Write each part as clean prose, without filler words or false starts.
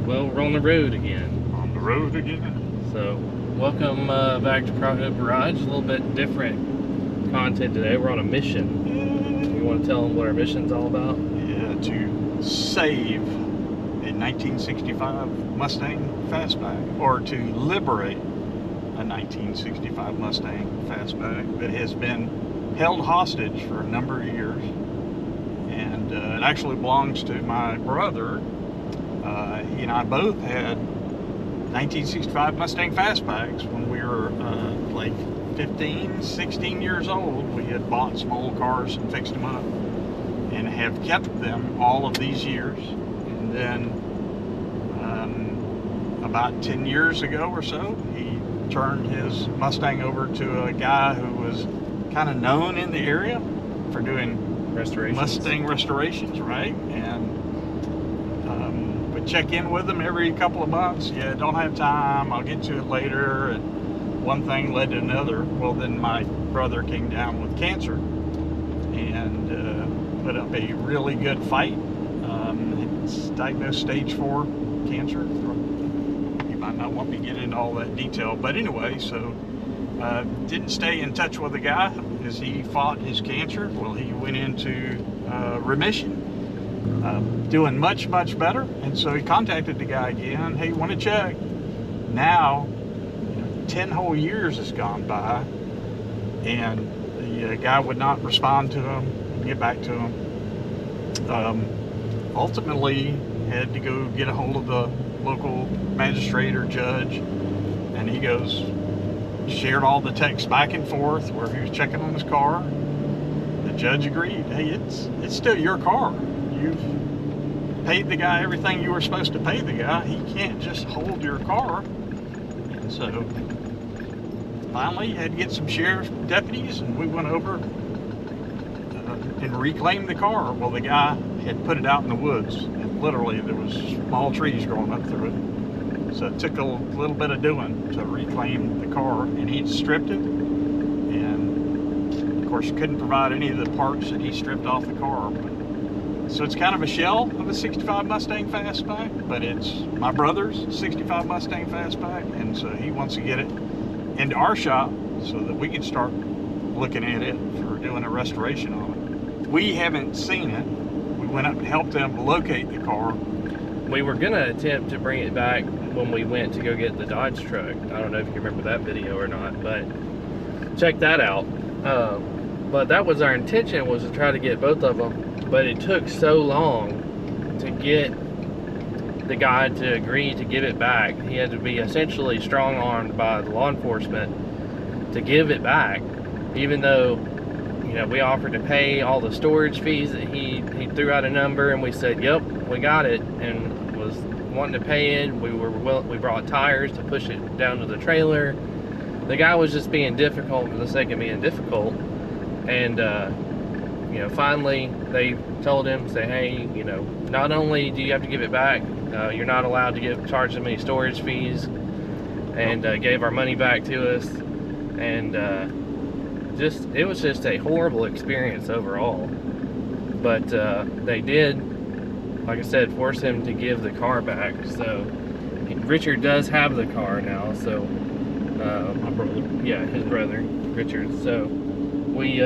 Well, we're on the road again. On the road again. So, welcome back to Prop Hood Garage. A little bit different content today. We're on a mission. You want to tell them what our mission's all about? Yeah, to save a 1965 Mustang Fastback, or to liberate a 1965 Mustang Fastback that has been held hostage for a number of years. And it actually belongs to my brother. He and I both had 1965 Mustang Fastbacks when we were like 15, 16 years old. We had bought some old cars and fixed them up and have kept them all of these years. And then about 10 years ago or so, he turned his Mustang over to a guy who was kind of known in the area for doing Mustang restorations, right? And we check in with him every couple of months. Yeah, don't have time, I'll get to it later. And one thing led to another. Well, then my brother came down with cancer and put up a really good fight. It's diagnosed stage 4 cancer. You might not want me to get into all that detail, but anyway, so didn't stay in touch with the guy as he fought his cancer. Well, he went into remission, doing much better. And so he contacted the guy again. Hey, want to check? Now 10 whole years has gone by and the guy would not respond to him, get back to him. Ultimately had to go get a hold of the local magistrate or judge, and he goes, shared all the texts back and forth where he was checking on his car. The judge agreed. Hey, it's still your car. You've paid the guy everything you were supposed to pay the guy. He can't just hold your car. And so finally had to get some sheriff's deputies, and we went over and reclaimed the car. Well, the guy had put it out in the woods, and literally there was small trees growing up through it. So it took a little bit of doing to reclaim the car, and he stripped it. And of course, couldn't provide any of the parts that he stripped off the car. So it's kind of a shell of a 65 Mustang Fastback, but it's my brother's 65 Mustang Fastback, and so he wants to get it into our shop so that we can start looking at it for doing a restoration on it. We haven't seen it. We went up and helped them locate the car. We were going to attempt to bring it back when we went to go get the Dodge truck. I don't know if you remember that video or not, but check that out. But that was our intention, was to try to get both of them. But it took so long to get the guy to agree to give it back. He had to be essentially strong-armed by the law enforcement to give it back, even though, you know, we offered to pay all the storage fees. That he threw out a number, and we said, yep, we got it, and was wanting to pay it. We brought tires to push it down to the trailer. The guy was just being difficult for the sake of being difficult. And you know, finally they told him, say, hey, you know, not only do you have to give it back, you're not allowed to charge them any storage fees, and gave our money back to us. And it was just a horrible experience overall. But they did, like I said, force him to give the car back. So Richard does have the car now. So My brother. yeah, his brother Richard. So we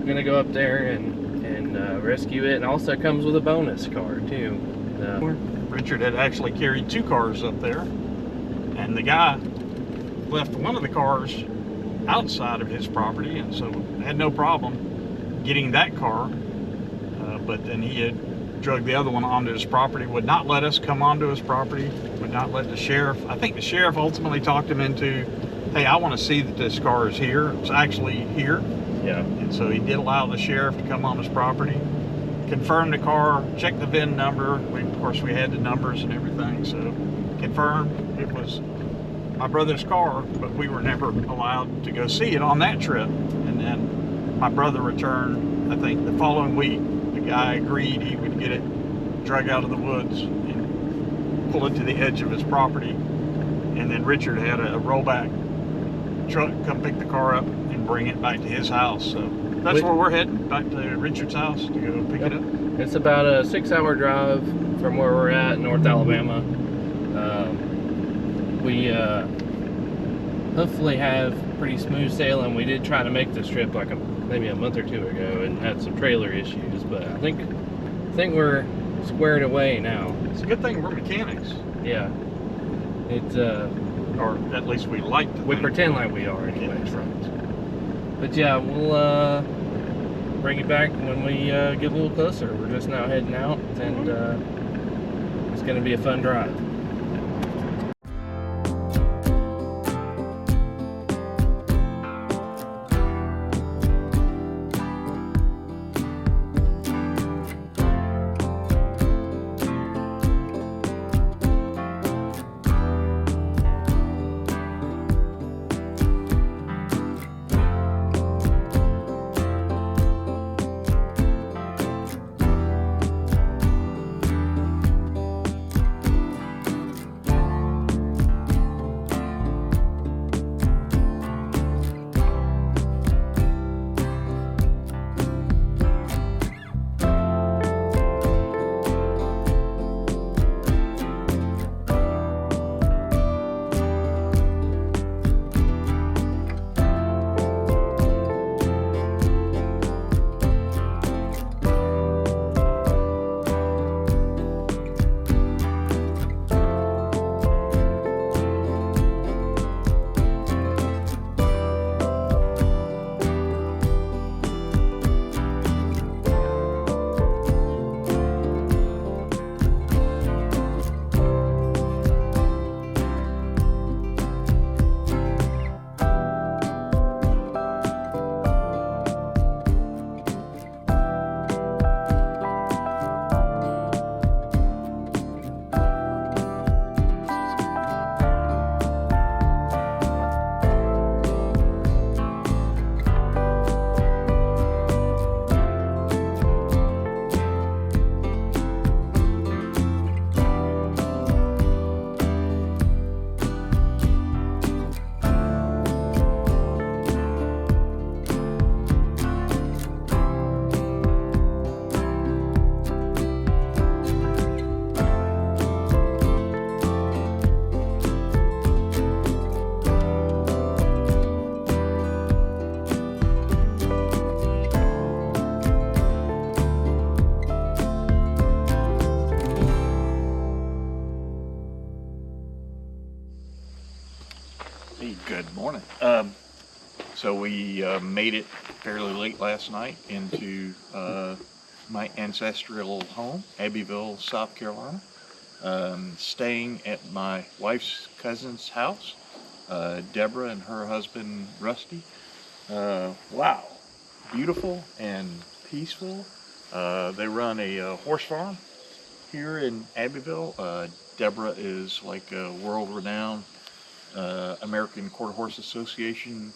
gonna go up there and rescue it, and also comes with a bonus car too. Richard had actually carried 2 cars up there, and the guy left one of the cars outside of his property, and so had no problem getting that car, but then he had drug the other one onto his property, would not let us come onto his property, would not let the sheriff. I think the sheriff ultimately talked him into, hey, I want to see that this car is here. It's actually here. Yeah. And so he did allow the sheriff to come on his property, confirm the car, check the VIN number. Of course, we had the numbers and everything, so confirmed it was my brother's car, but we were never allowed to go see it on that trip. And then my brother returned, I think the following week. The guy agreed he would get it drug out of the woods and pull it to the edge of his property. And then Richard had a rollback truck come pick the car up and bring it back to his house. So That's where we're heading, back to Richard's house to go pick it up. It's about a 6-hour drive from where we're at in North Alabama. We hopefully have pretty smooth sailing. We did try to make this trip like maybe a month or two ago and had some trailer issues, but I think we're squared away now. It's a good thing we're mechanics. Yeah. It's or at least we like to. We pretend like we are anyways. But yeah, we'll bring it back when we get a little closer. We're just now heading out, and it's going to be a fun drive. Good morning. So we made it fairly late last night into my ancestral home, Abbeville, South Carolina. Staying at my wife's cousin's house, Deborah and her husband Rusty. Wow, beautiful and peaceful. They run a horse farm here in Abbeville. Deborah is like a world-renowned American Quarter Horse Association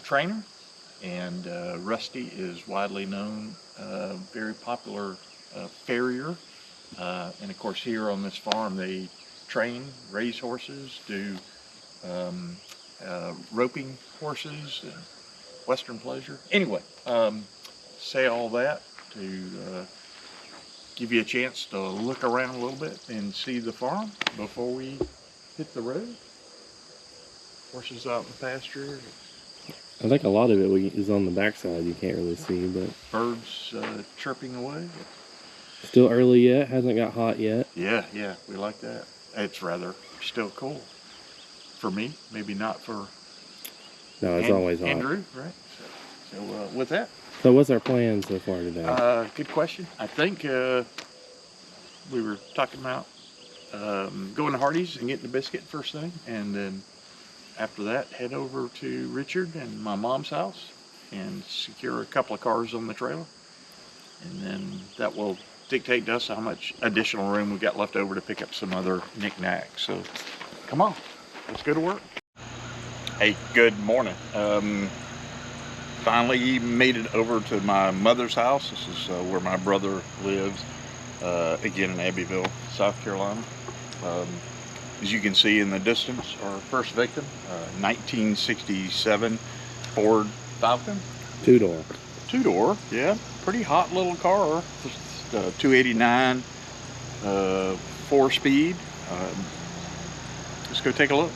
trainer, and Rusty is widely known, very popular farrier. And of course here on this farm they train, raise horses, do roping horses and Western pleasure. Anyway, say all that to give you a chance to look around a little bit and see the farm before we hit the road. Horses out in the pasture. I think a lot of it is on the backside. You can't really see, but birds chirping away. Still early yet. Hasn't got hot yet. Yeah, we like that. It's rather still cool for me. Maybe not for. No, it's always hot. Andrew, right? So with that. So what's our plan so far today? Good question. I think we were talking about going to Hardee's and getting the biscuit first thing, and then after that head over to Richard and my mom's house and secure a couple of cars on the trailer, and then that will dictate to us how much additional room we got left over to pick up some other knickknacks. So come on, let's go to work. Hey, good morning. Finally made it over to my mother's house. This is where my brother lives, again in Abbeville, South Carolina. As you can see in the distance, our first victim, 1967 Ford Falcon. Two-door. two-door. Yeah, pretty hot little car. Just 289, 4-speed. Let's go take a look.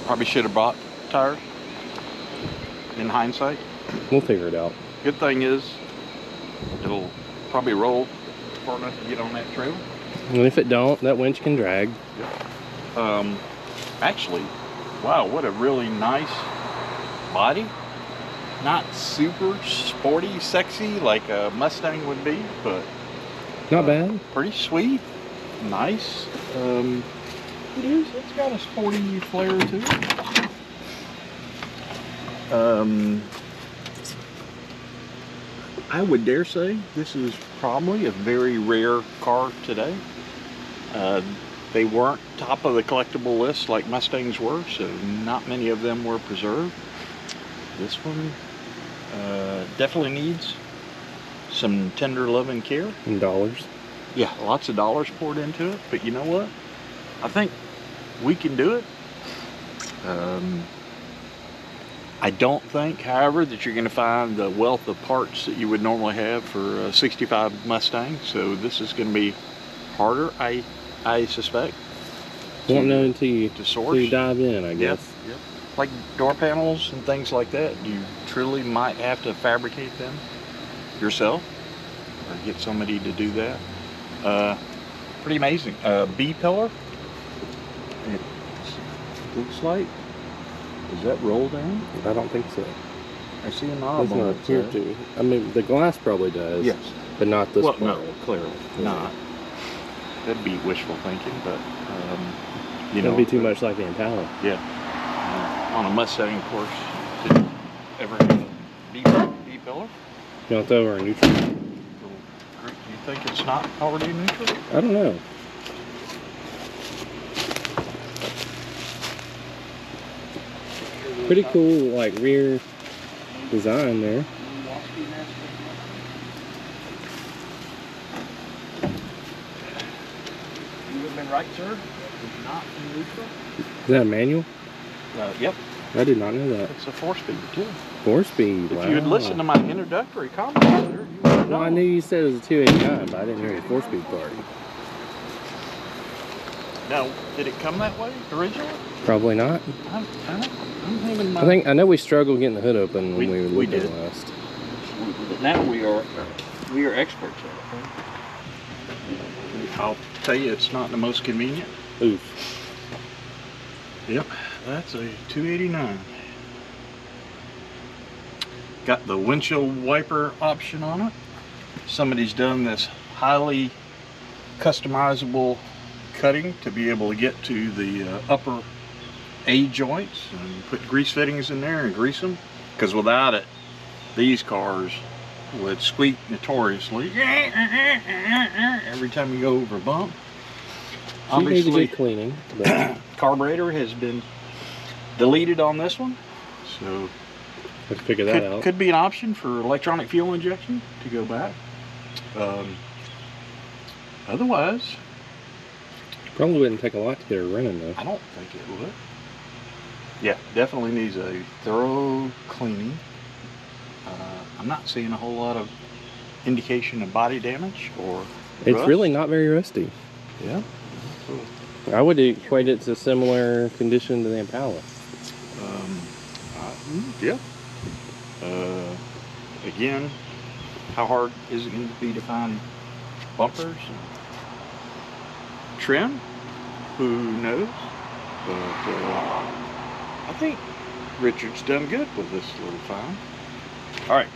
Probably should have bought tires in hindsight. We'll figure it out. Good thing is it'll probably roll far enough to get on that trail. And if it don't, that winch can drag. Actually, wow, what a really nice body. Not super sporty, sexy like a Mustang would be, but Not bad. pretty sweet, nice. It is. It's got a sporty flair to it. I would dare say this is probably a very rare car today. They weren't top of the collectible list like Mustangs were, so not many of them were preserved. This one definitely needs some tender love and care. In dollars. Yeah, lots of dollars poured into it, but you know what? I think we can do it. I don't think, however, that you're going to find the wealth of parts that you would normally have for a 65 Mustang, so this is going to be harder, I suspect. Won't know until you source. dive in, I guess. Yep. Like door panels and things like that, you truly might have to fabricate them yourself or get somebody to do that. Pretty amazing. B-pillar, it looks like. Does that roll down? I don't think so. I see a knob It's on not it. here to. I mean, the glass probably does. Yes. But not this Well, one. no, clearly Yeah. not. That'd be wishful thinking, but you That'd know, be too much like the Impala. Yeah. On a Mustang, of course, did you ever have a B-pillar? You want to throw her in neutral? Do you think it's not already neutral? I don't know. Pretty cool, like rear design there. You would have been right, sir. It's not in neutral. Is that a manual? Yep, I did not know that. it's a 4-speed too. 4-speed. Wow. If you had listened to my introductory comments, sir, you would have Well, I known. knew you said it was a 289, but I didn't hear a 4-speed part. Now, did it come that way originally? Probably not. I'm having my... I know we struggled getting the hood open when we We looked at did. it last. But now we are experts at it. I'll tell you, it's not the most convenient. Oof. Yep, that's a 289. Got the windshield wiper option on it. Somebody's done this highly customizable cutting to be able to get to the upper A joints and put grease fittings in there and grease them. Because without it, these cars would squeak notoriously every time you go over a bump. She needs a Obviously, good cleaning. But carburetor has been deleted on this one, so let's figure that out. could be an option for electronic fuel injection to go back. Otherwise, Probably wouldn't take a lot to get her running though. I don't think it would. Yeah, definitely needs a thorough cleaning. I'm not seeing a whole lot of indication of body damage or It's rust. really not very rusty. Yeah. I would equate it to similar condition to the Impala. Yeah. Again, how hard is it going to be to find bumpers and trim? Who knows? But I think Richard's done good with this little find. All right.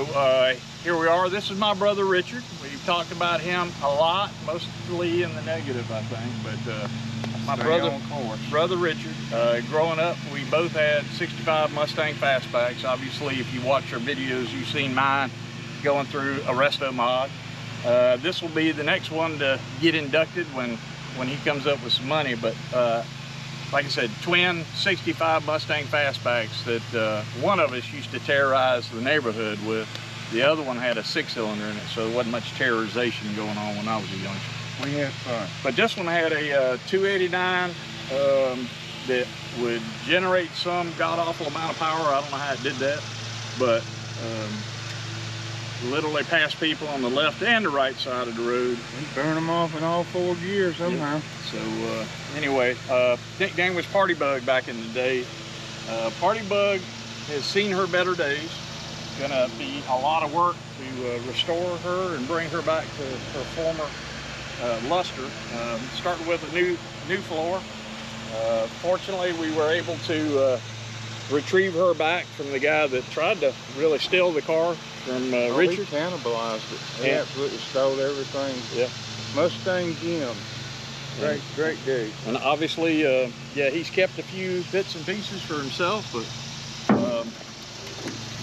So here we are. This is my brother Richard. We've talked about him a lot, mostly in the negative, I think. But my brother Richard, growing up, we both had 65 Mustang Fastbacks. Obviously, if you watch our videos, you've seen mine going through a resto mod. This will be the next one to get inducted when he comes up with some money. But like I said, twin 65 Mustang Fastbacks that one of us used to terrorize the neighborhood with. The other one had a 6-cylinder in it, so there wasn't much terrorization going on when I was a youngster. We had fun. But this one had a 289 that would generate some god-awful amount of power. I don't know how it did that, but literally passed people on the left and the right side of the road. We burned them off in all 4 gears somehow. So anyway, nickname was Party Bug back in the day. Party Bug has seen her better days. Gonna be a lot of work to restore her and bring her back to her former luster. Started with a new floor. Fortunately, we were able to retrieve her back from the guy that tried to really steal the car from Richard. He cannibalized it. He absolutely stole everything. Yeah. Mustang Jim. Great dude. And obviously, yeah, he's kept a few bits and pieces for himself,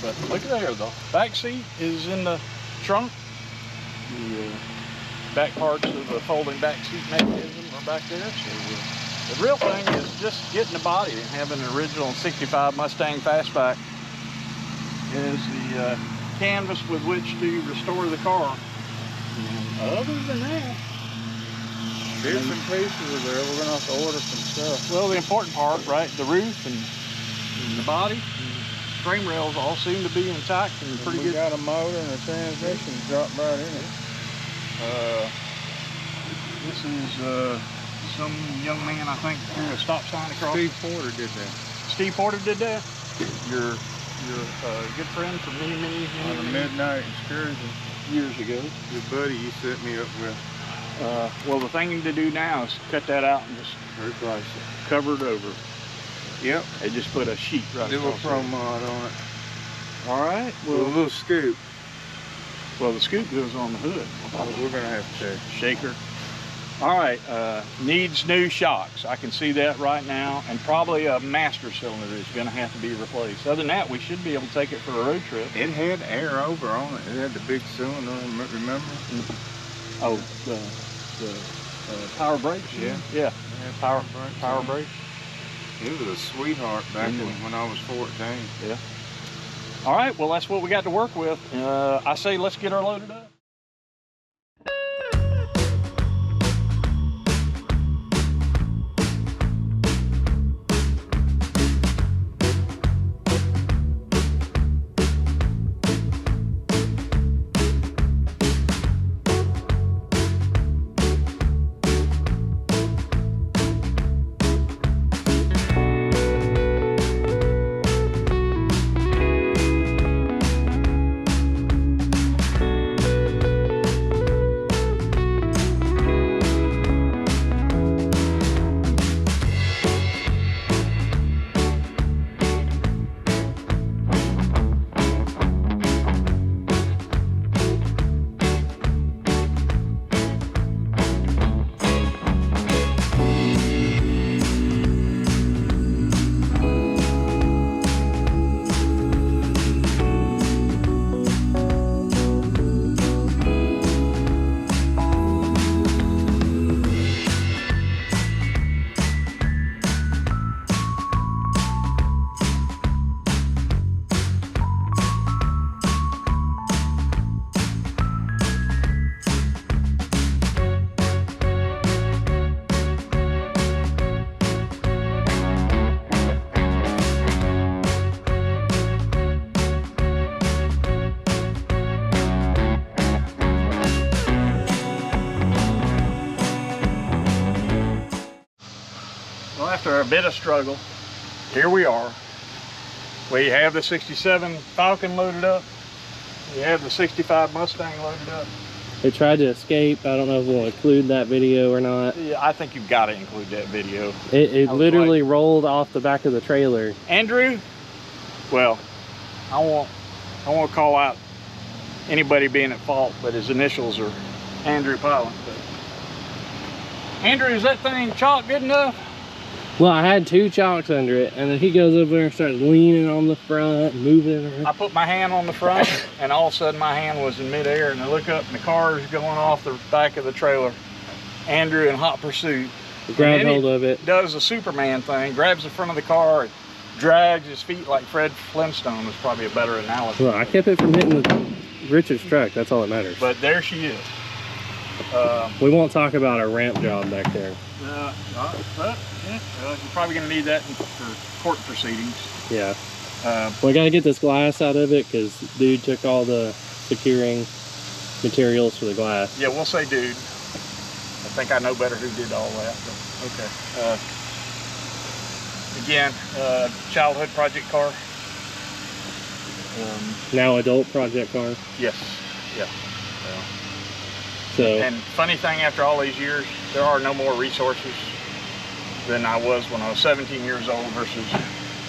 but look at there, the back seat is in the trunk. The back parts of the folding back seat mechanism are back there. So the real thing is just getting the body and having an original 65 Mustang Fastback is the canvas with which to restore the car. And other than that, Bits and pieces are there. We're gonna have to order some stuff. well, the important part, right? The roof and the body, and frame rails all seem to be intact and pretty We good. got a motor and a transmission dropped right in it. This is some young man, I think, threw a stop sign across. Steve Porter did that. Steve Porter did that. Your good friend from many On a midnight excursion. years ago. Your buddy you set me up with. Well, the thing to do now is cut that out and just Replace it. cover it over. Yep. They just put a sheet right Do a across pro it. mod on it. All right. With a little scoop. Well, the scoop goes on the hood. We're gonna have to. Shaker. All right, needs new shocks. I can see that right now, and probably a master cylinder is going to have to be replaced. Other than that, we should be able to take it for a road trip. It had air over on it. It had the big cylinder, remember? Oh, the power brakes? Yeah. Yeah, It had power on it. brakes. It was a sweetheart back when I was 14. Yeah. All right, well, that's what we got to work with. I say let's get her loaded up. After a bit of struggle, here we are. We have the 67 Falcon loaded up. We have the 65 Mustang loaded up. They tried to escape. I don't know if we'll include that video or not. Yeah, I think you've got to include that video. It I was literally rolled off the back of the trailer. Andrew, well, I want to call out anybody being at fault, but his initials are Andrew Pilot. But Andrew, is that thing chalk good enough? Well, I had 2 chocks under it, and then he goes over there and starts leaning on the front, moving it around. I put my hand on the front, and all of a sudden my hand was in midair, and I look up, and the car is going off the back of the trailer. Andrew in hot pursuit. Grabbed hold of it. Does a Superman thing, grabs the front of the car, and drags his feet like Fred Flintstone is probably a better analogy. Well, I kept it from hitting Richard's truck. That's all that matters. But there she is. We won't talk about our ramp job back there. You're probably going to need that for court proceedings. Yeah. We got to get this glass out of it because dude took all the securing materials for the glass. Yeah, we'll say dude. I think I know better who did all that. But okay. Again, childhood project car. Now adult project car. Yes. Yeah. So. And funny thing, after all these years, there are no more resources than I was when I was 17 years old versus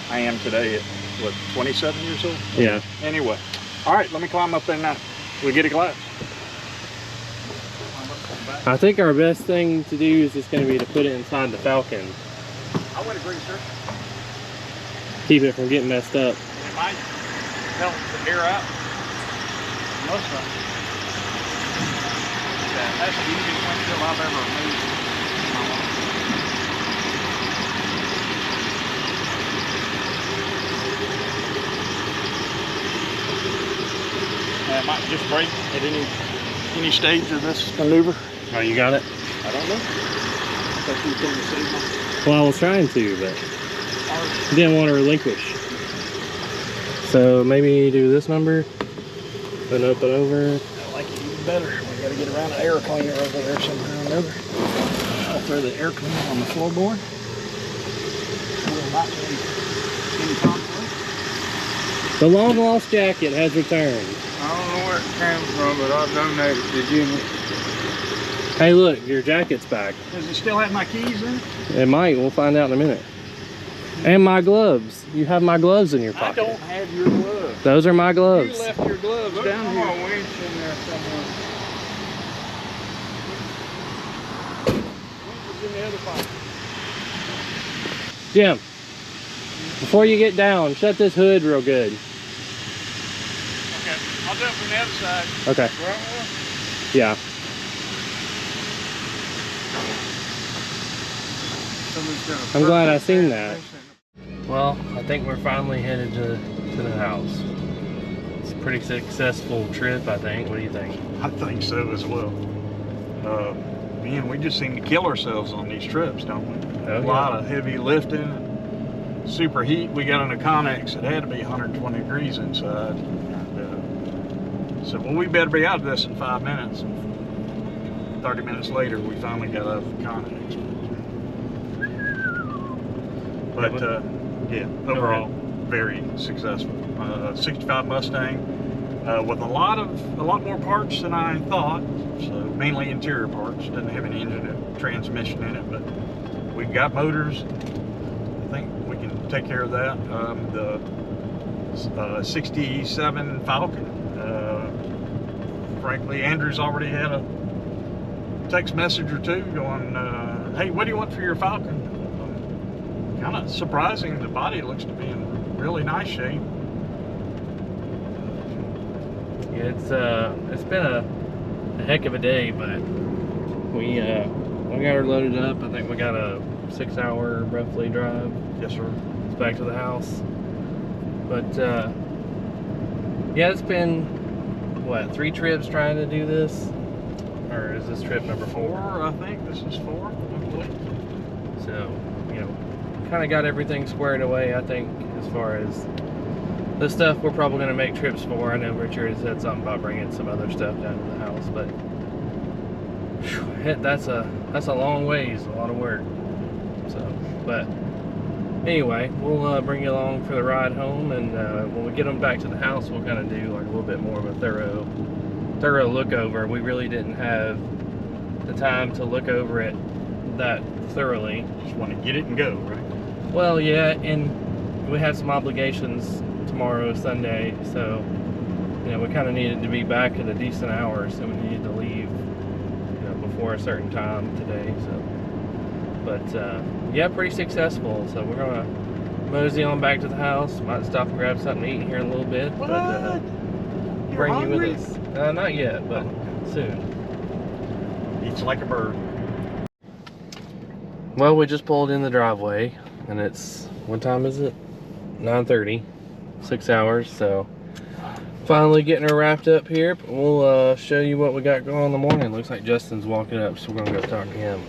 I am today at, what, 27 years old? Yeah. Anyway. All right, let me climb up and we'll get a glass. I think our best thing to do is just going to be to put it inside the Falcon. I would agree, sir. Keep it from getting messed up. It might help the air out. Most of it. Yeah, that's the easiest windshield I've ever made in my life. It might just break at any stage of this maneuver. Oh, you got it? I don't know. That's you can see. Well, I was trying to, but didn't want to relinquish. So maybe do this number, then up and over. I like it even better. We got to get around an air cleaner over there somehow or another. I'll throw the air cleaner on the floorboard. Any conflict? The long lost jacket has returned. I don't know where it came from, but I'll donate it to Jimmy. Hey, look, your jacket's back. Does it still have my keys in it? It might. We'll find out in a minute. And my gloves. You have my gloves in your I pocket. don't have your gloves. Those are my gloves. You left your gloves Look, down I'm here. gonna winch in there somewhere. Winch is in the other pocket. Jim, before you get down, shut this hood real good. Okay, I'll do it from the other side. Okay. Right. Yeah. Somebody's got a I'm glad I perfect seen that. transmission. Well, I think we're finally headed to the house. It's a pretty successful trip, I think. What do you think? I think so as well. Man, we just seem to kill ourselves on these trips, don't we? Oh, A lot of heavy lifting, super heat. We got on a Connex. It had to be 120 degrees inside. And, so, well, we better be out of this in 5 minutes. And 30 minutes later, we finally got out of the Connex. But yeah, overall, very successful. 65 Mustang with a lot more parts than I thought. So mainly interior parts. Doesn't have any engine or transmission in it, but we've got motors. I think we can take care of that. The 67 Falcon. Frankly, Andrew's already had a text message or two going, "Hey, what do you want for your Falcon?" Kind of surprising. The body looks to be in really nice shape. Yeah, it's been a heck of a day, but we got her loaded up. I think we got a 6-hour roughly drive. Yes, sir. It's back to the house. But yeah, it's been what, 3 trips trying to do this, or is this trip number 4? 4, I think. This is 4, I believe. So, you know, kind of got everything squared away, I think, as far as the stuff we're probably going to make trips for. I know Richard said something about bringing some other stuff down to the house, but whew, that's a long ways, a lot of work. So, but anyway, we'll bring you along for the ride home, and when we get them back to the house, we'll kind of do like a little bit more of a thorough look over. We really didn't have the time to look over it that thoroughly. Just want to get it and go, right? Well, yeah, and we have some obligations tomorrow, Sunday, so we kind of needed to be back at a decent hour, so we needed to leave, before a certain time today. So, but yeah, pretty successful. So we're gonna mosey on back to the house. Might stop and grab something to eat here in a little bit. What? But You're bring hungry? you with us. Not yet, but soon. Eats like a bird. Well, we just pulled in the driveway, and it's, what time is it? 9:30. 6 hours. So finally getting her wrapped up here. But we'll show you what we got going in the morning. Looks like Justin's walking up, so we're gonna go talk to him.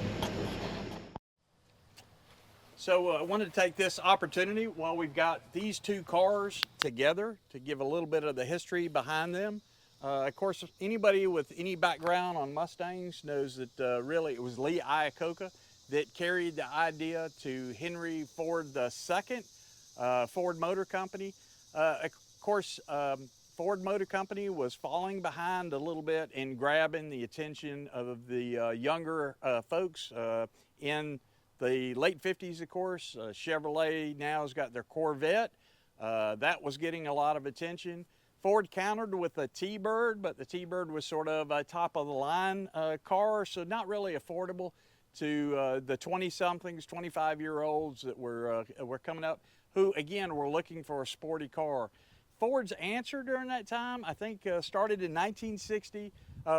So I wanted to take this opportunity while we've got these two cars together to give a little bit of the history behind them. Of course, anybody with any background on Mustangs knows that really it was Lee Iacocca that carried the idea to Henry Ford II, Ford Motor Company. Of course, Ford Motor Company was falling behind a little bit in grabbing the attention of the younger folks in the late 50s, of course. Chevrolet now has got their Corvette. That was getting a lot of attention. Ford countered with the T-Bird, but the T-Bird was sort of a top-of-the-line car, so not really affordable to the 20-somethings, 25-year-olds that were coming up, who, again, were looking for a sporty car. Ford's answer during that time, I think, started in 1960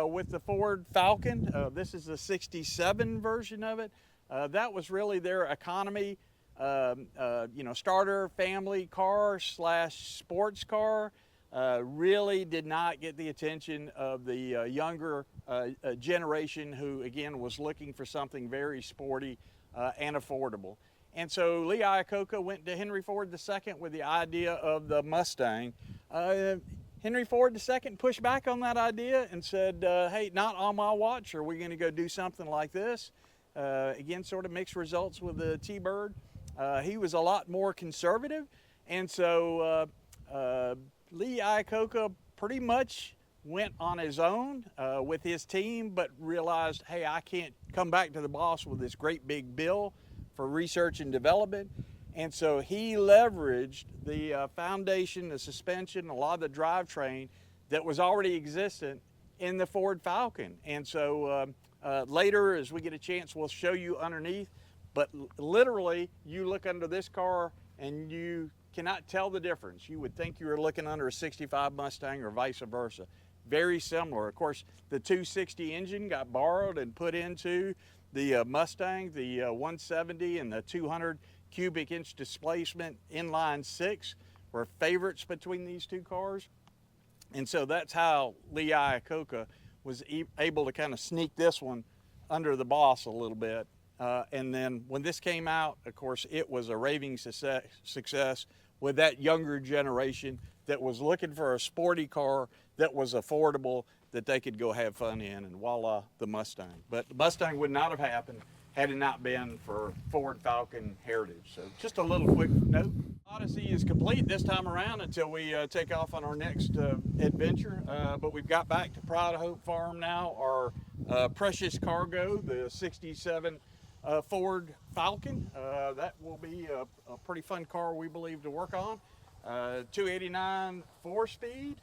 with the Ford Falcon. This is the 67 version of it. That was really their economy, starter family car / sports car. Really did not get the attention of the younger generation who, again, was looking for something very sporty and affordable. And so Lee Iacocca went to Henry Ford II with the idea of the Mustang. Henry Ford II pushed back on that idea and said, hey, not on my watch are we going to go do something like this. Again, sort of mixed results with the T-Bird. He was a lot more conservative, and so Lee Iacocca pretty much went on his own with his team, but realized, hey, I can't come back to the boss with this great big bill for research and development. And so he leveraged the foundation, the suspension, a lot of the drivetrain that was already existent in the Ford Falcon. And so later, as we get a chance, we'll show you underneath, but literally you look under this car and you cannot tell the difference. You would think you were looking under a 65 Mustang or vice versa. Very similar. Of course, the 260 engine got borrowed and put into the Mustang, the 170 and the 200 cubic inch displacement inline six were favorites between these two cars. And so that's how Lee Iacocca was able to kind of sneak this one under the boss a little bit. And then when this came out, of course, it was a raving success with that younger generation that was looking for a sporty car that was affordable, that they could go have fun in, and voila, the Mustang. But the Mustang would not have happened had it not been for Ford Falcon heritage. So just a little quick note. Odyssey is complete this time around until we take off on our next adventure. But we've got back to Pride of Hope Farm now. Our precious cargo, the 67 Ford Falcon. That will be a pretty fun car, we believe, to work on. 289 4-speed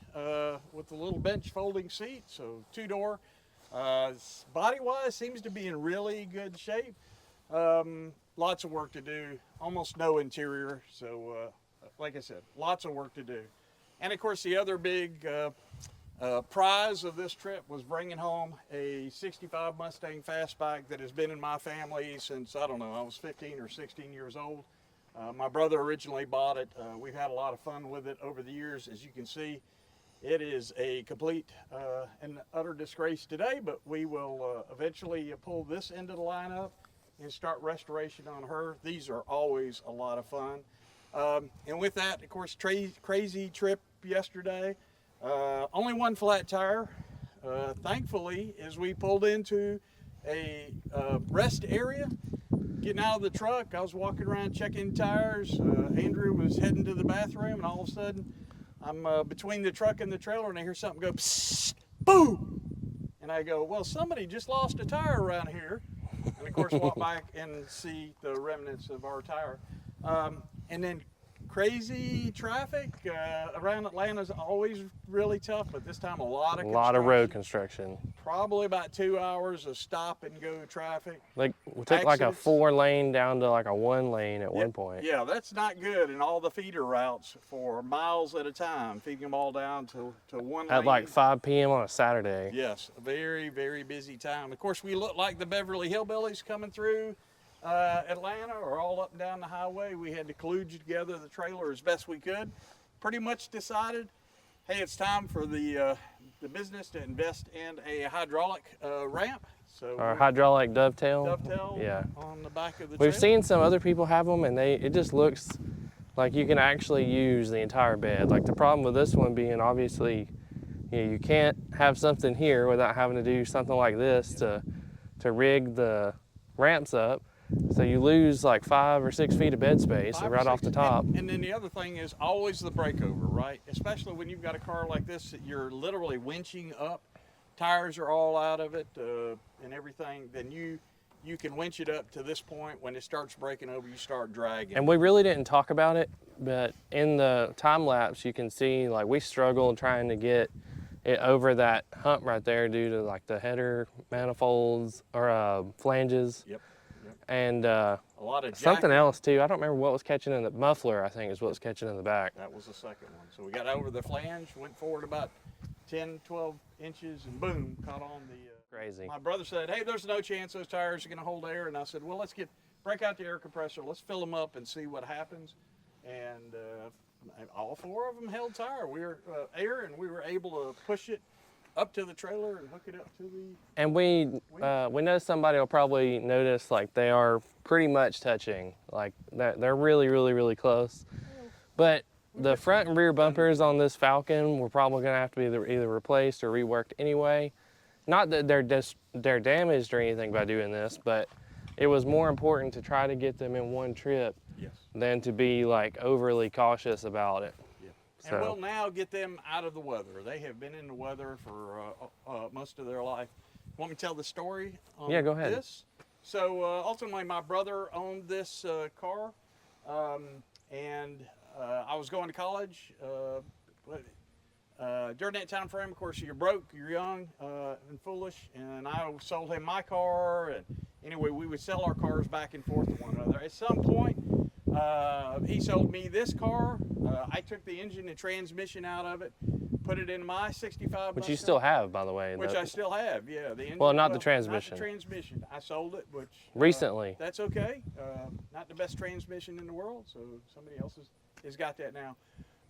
with a little bench folding seat, so 2-door. Body-wise, seems to be in really good shape. Lots of work to do, almost no interior, so like I said, lots of work to do. And of course, the other big prize of this trip was bringing home a 65 Mustang Fastback that has been in my family since, I don't know, I was 15 or 16 years old. My brother originally bought it. We've had a lot of fun with it over the years. As you can see, it is a complete and utter disgrace today, but we will eventually pull this into the lineup and start restoration on her. These are always a lot of fun. And with that, of course, crazy trip yesterday. Only one flat tire. Thankfully, as we pulled into a rest area, getting out of the truck, I was walking around checking tires. Andrew was heading to the bathroom, and all of a sudden, I'm between the truck and the trailer, and I hear something go, psst, boom! And I go, well, somebody just lost a tire around here. And of course, walk back and see the remnants of our tire. And then crazy traffic around Atlanta is always really tough, but this time a lot of A lot of road construction. Probably about 2 hours of stop and go traffic. Like we took like a Accidents. 4-lane down to like a 1-lane at one point. Yeah, that's not good. And all the feeder routes for miles at a time, feeding them all down to one lane. At like 5 p.m. on a Saturday. Yes, a very, very busy time. Of course, we look like the Beverly Hillbillies coming through Atlanta or all up and down the highway. We had to kludge together the trailer as best we could. Pretty much decided, hey, it's time for the business to invest in a hydraulic ramp. So Or hydraulic dovetail. Yeah. on the back of the We've trailer. seen some other people have them, and it just looks like you can actually use the entire bed. Like the problem with this one being obviously, you can't have something here without having to do something like this to rig the ramps up. So you lose like 5 or 6 feet of bed space 5 or right off 6. the top. And then the other thing is always the breakover, right? Especially when you've got a car like this that you're literally winching up. Tires are all out of it and everything. Then you can winch it up to this point. When it starts breaking over, you start dragging. And we really didn't talk about it, but in the time lapse, you can see like we struggled trying to get it over that hump right there due to like the header manifolds or flanges. Yep. And A lot of something jacking. else too. I don't remember what was catching in the muffler. I think is what was catching in the back. That was the second one. So we got over the flange, went forward about 10, 12 inches, and boom, caught on the. Crazy. My brother said, "Hey, there's no chance those tires are going to hold air," and I said, "Well, let's break out the air compressor. Let's fill them up and see what happens." And all 4 of them held tire. We were air, and we were able to push it up to the trailer and hook it up to the. And we know somebody will probably notice like they are pretty much touching. Like they're really, really, really close. But the front and rear bumpers on this Falcon were probably going to have to be either replaced or reworked anyway. Not that they're damaged or anything by doing this, but it was more important to try to get them in one trip Yes. than to be like overly cautious about it. Yeah. So- And we'll now get them out of the weather. They have been in the weather for most of their life. Want me to tell the story on Yeah, go ahead. this? So ultimately, my brother owned this car, and I was going to college. During that time frame, of course, you're broke, you're young and foolish, and I sold him my car. And anyway, we would sell our cars back and forth to one another. At some point, he sold me this car. I took the engine and transmission out of it, put it in my 65 Which you Mustang, still have, by the way. which I still have, yeah. The engine, Well, not the transmission. Not the transmission. I sold it, which Recently. that's okay. Not the best transmission in the world, so somebody else has got that now.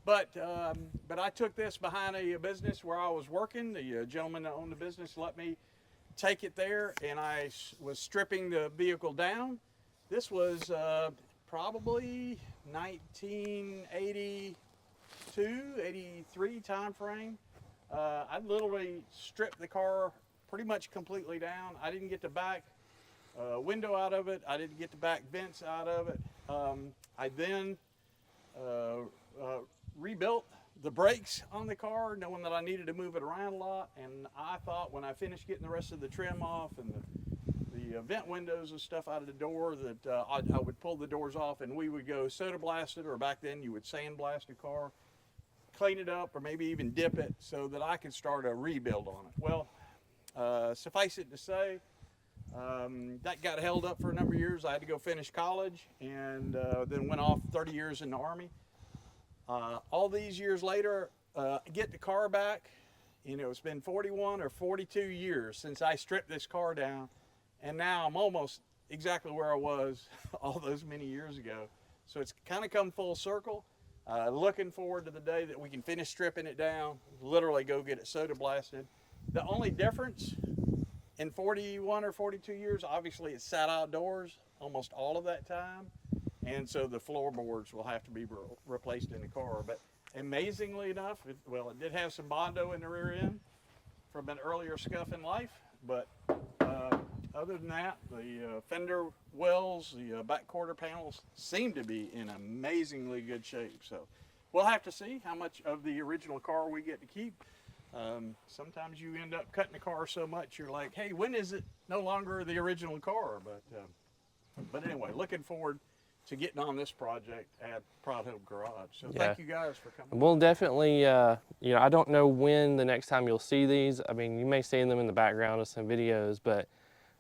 But I took this behind a business where I was working. The gentleman that owned the business let me take it there, and I was stripping the vehicle down. This was probably 1982, 83 time frame. I literally stripped the car pretty much completely down. I didn't get the back window out of it. I didn't get the back vents out of it. I then rebuilt the brakes on the car, knowing that I needed to move it around a lot. And I thought when I finished getting the rest of the trim off and the vent windows and stuff out of the door that I would pull the doors off and we would go soda blast it, or back then you would sandblast a car, clean it up, or maybe even dip it so that I could start a rebuild on it. Well, suffice it to say, that got held up for a number of years. I had to go finish college and then went off 30 years in the Army. All these years later, get the car back. You know, it's been 41 or 42 years since I stripped this car down, and now I'm almost exactly where I was all those many years ago. So it's kind of come full circle. Looking forward to the day that we can finish stripping it down, literally go get it soda blasted. The only difference in 41 or 42 years, obviously it sat outdoors almost all of that time. And so the floorboards will have to be replaced in the car. But amazingly enough, it did have some Bondo in the rear end from an earlier scuff in life. But other than that, the fender wells, the back quarter panels seem to be in amazingly good shape. So we'll have to see how much of the original car we get to keep. Sometimes you end up cutting the car so much, you're like, hey, when is it no longer the original car? But anyway, looking forward to getting on this project at Pride Hope Garage. So Yeah. thank you guys for coming. We'll definitely, you know, I don't know when the next time you'll see these. I mean, you may see them in the background of some videos, but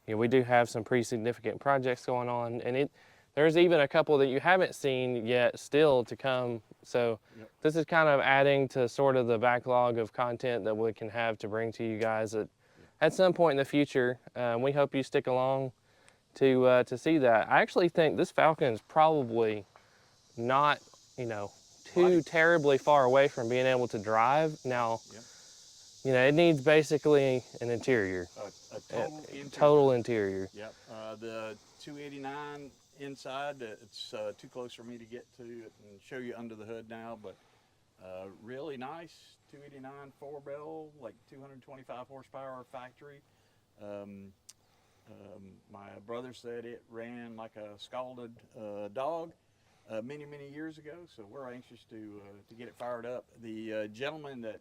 you know, we do have some pretty significant projects going on, and there's even a couple that you haven't seen yet still to come. So Yep. this is kind of adding to sort of the backlog of content that we can have to bring to you guys at some point in the future. We hope you stick along to see that. I actually think this Falcon is probably not, you know, too terribly far away from being able to drive. Now, Yep. you know, it needs basically an interior, A total interior. total interior. Yep. The 289 inside, it's too close for me to get to it and show you under the hood now, but really nice 289 4-bell, like 225 horsepower factory. My brother said it ran like a scalded dog many years ago, so we're anxious to get it fired up. The gentleman that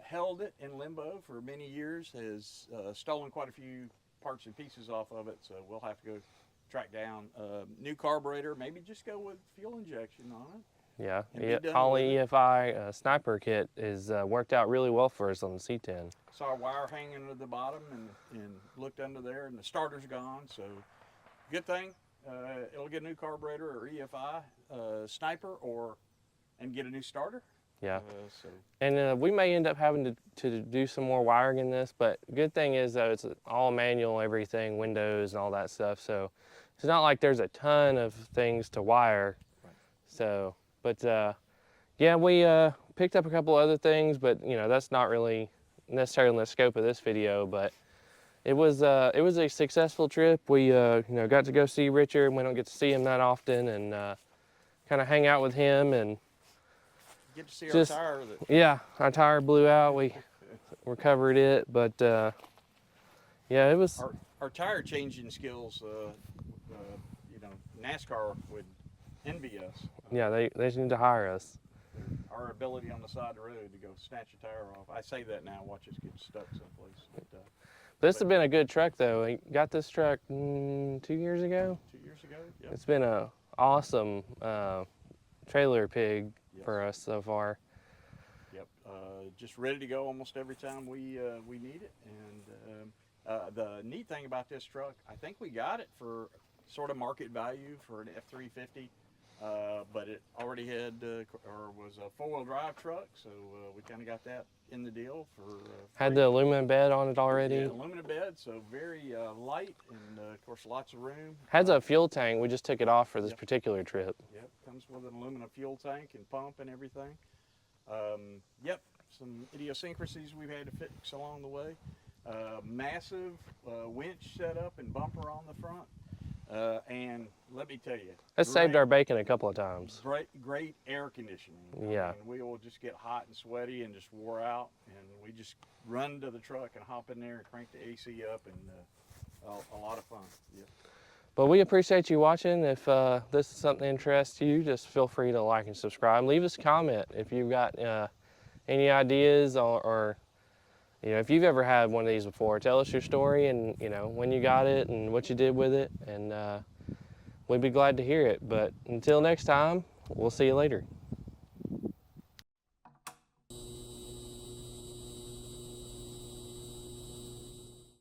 held it in limbo for many years has stolen quite a few parts and pieces off of it, so we'll have to go track down new carburetor, maybe just go with fuel injection on it. Yeah, And be done Holley with it. EFI sniper kit is worked out really well for us on the C10. Saw a wire hanging at the bottom and looked under there, and the starter's gone, so good thing. It'll get a new carburetor or EFI sniper and get a new starter. Yeah. So And we may end up having to do some more wiring in this, but good thing is though it's all manual, everything, windows and all that stuff. So it's not like there's a ton of things to wire. Right. So, but yeah, we picked up a couple other things, but you know, that's not really necessarily in the scope of this video, but it was a successful trip. We you know, got to go see Richard. We don't get to see him that often, and kind of hang out with him, and get to see Just- our tire that yeah, our tire blew out. We recovered it, but yeah, it was. our tire changing skills. You know, NASCAR would envy us. Yeah, they just need to hire us. Our ability on the side of the road to go snatch a tire off. I say that now, watch us get stuck someplace. But, This has been a good truck though. I got this truck 2 years ago. 2 years ago, yep. It's been a awesome trailer pig Yes. for us so far. Yep, just ready to go almost every time we need it. And the neat thing about this truck, I think we got it for sort of market value for an F350, but it already had or was a 4-wheel drive truck, so we kind of got that in the deal for. Had free. the aluminum bed on it already. Yeah, aluminum bed, so very light and of course lots of room. Has a fuel tank. We just took it off for this Yep. particular trip. Yep, comes with an aluminum fuel tank and pump and everything. Yep, some idiosyncrasies we've had to fix along the way. Massive winch setup and bumper on the front. And let me tell you, That saved our bacon a couple of times. great air conditioning. Yeah. I mean, we will just get hot and sweaty and just wore out, and we just run to the truck and hop in there and crank the AC up, and a lot of fun. Yeah. But we appreciate you watching. If this is something that interests you, just feel free to like and subscribe. Leave us a comment if you've got any ideas or you know, if you've ever had one of these before. Tell us your story and you know when you got it and what you did with it, and we'd be glad to hear it. But until next time, we'll see you later.